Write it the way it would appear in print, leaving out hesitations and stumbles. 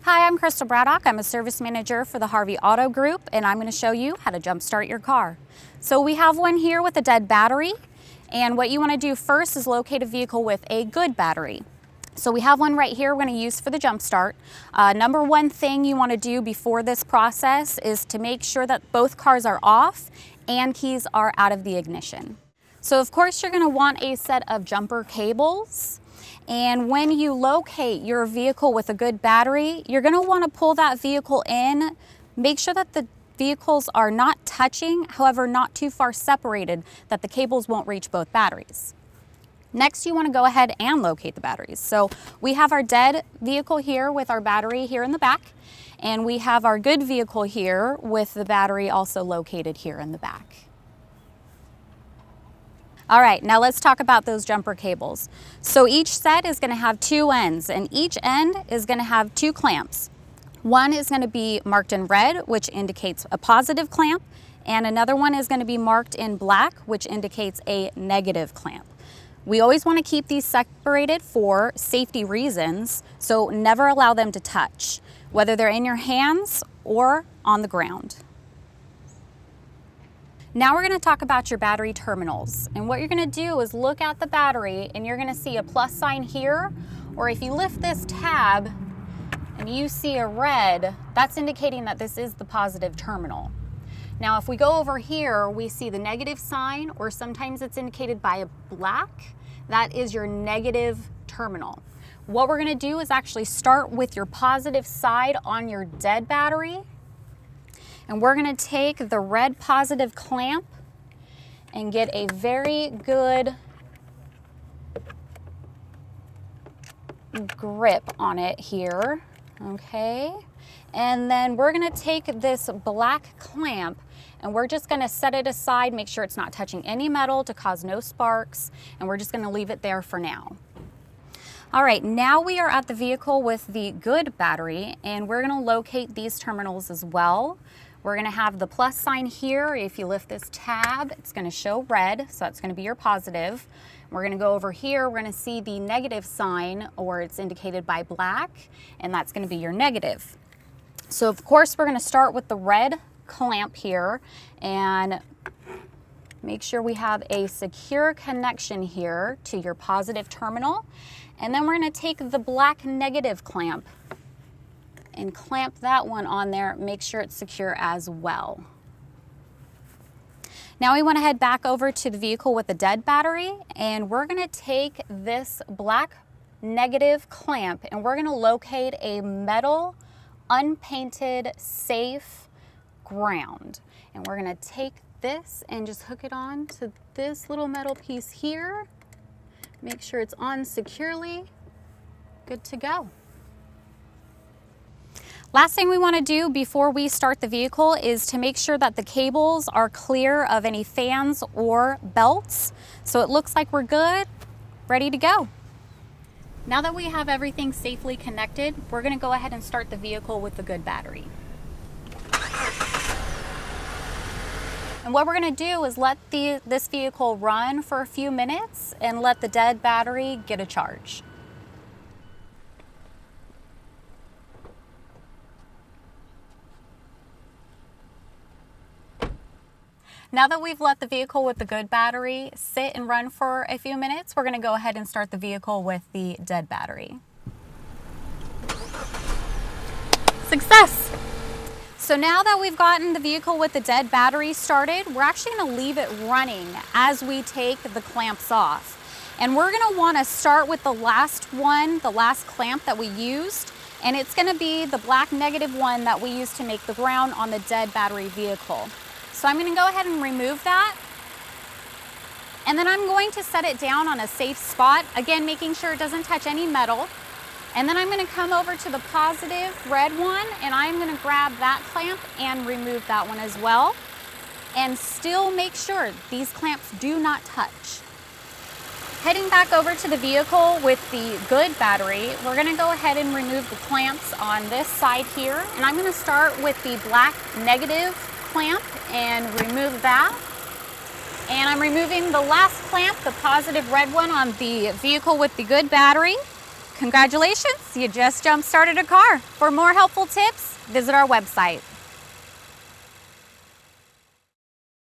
Hi, I'm Crystle Braddock. I'm a service manager for the Harvey Auto Group, and I'm going to show you how to jumpstart your car. So we have one here with a dead battery, and what you want to do first is locate a vehicle with a good battery. So we have one right here we're going to use for the jump start. Number one thing you want to do before this process is to make sure that both cars are off and keys are out of the ignition. So of course you're going to want a set of jumper cables. And when you locate your vehicle with a good battery, you're going to want to pull that vehicle in. Make sure that the vehicles are not touching, however, not too far separated that the cables won't reach both batteries. Next, you want to go ahead and locate the batteries. So we have our dead vehicle here with our battery here in the back, and we have our good vehicle here with the battery also located here in the back. All right, now let's talk about those jumper cables. So each set is going to have two ends, and each end is going to have two clamps. One is going to be marked in red, which indicates a positive clamp, and another one is going to be marked in black, which indicates a negative clamp. We always want to keep these separated for safety reasons, so never allow them to touch, whether they're in your hands or on the ground. Now we're going to talk about your battery terminals. And what you're going to do is look at the battery and you're going to see a plus sign here, or if you lift this tab and you see a red, that's indicating that this is the positive terminal. Now if we go over here, we see the negative sign, or sometimes it's indicated by a black. That is your negative terminal. What we're going to do is actually start with your positive side on your dead battery. And we're going to take the red positive clamp and get a very good grip on it here, okay? And then we're going to take this black clamp and we're just going to set it aside, make sure it's not touching any metal to cause no sparks, and we're just going to leave it there for now. All right, now we are at the vehicle with the good battery, and we're going to locate these terminals as well. We're going to have the plus sign here. If you lift this tab, it's going to show red, so that's going to be your positive. We're going to go over here, we're going to see the negative sign, or it's indicated by black, and that's going to be your negative. So of course we're going to start with the red clamp here and make sure we have a secure connection here to your positive terminal. And then we're going to take the black negative clamp and clamp that one on there, make sure it's secure as well. Now we want to head back over to the vehicle with the dead battery, and we're going to take this black negative clamp and we're going to locate a metal, unpainted, safe ground. And we're going to take this and just hook it on to this little metal piece here. Make sure it's on securely. Good to go. Last thing we want to do before we start the vehicle is to make sure that the cables are clear of any fans or belts. So it looks like we're good, ready to go. Now that we have everything safely connected, we're going to go ahead and start the vehicle with the good battery. And what we're going to do is let this vehicle run for a few minutes and let the dead battery get a charge. Now that we've let the vehicle with the good battery sit and run for a few minutes, we're going to go ahead and start the vehicle with the dead battery. Success! So now that we've gotten the vehicle with the dead battery started, we're actually going to leave it running as we take the clamps off. And we're going to want to start with the last one, the last clamp that we used, and it's going to be the black negative one that we used to make the ground on the dead battery vehicle. So I'm going to go ahead and remove that, and then I'm going to set it down on a safe spot, again making sure it doesn't touch any metal. And then I'm going to come over to the positive red one, and I'm going to grab that clamp and remove that one as well, and still make sure these clamps do not touch. Heading back over to the vehicle with the good battery, we're going to go ahead and remove the clamps on this side here, and I'm going to start with the black negative clamp and remove that. And I'm removing the last clamp, the positive red one on the vehicle with the good battery. Congratulations, you just jump-started a car. For more helpful tips, visit our website.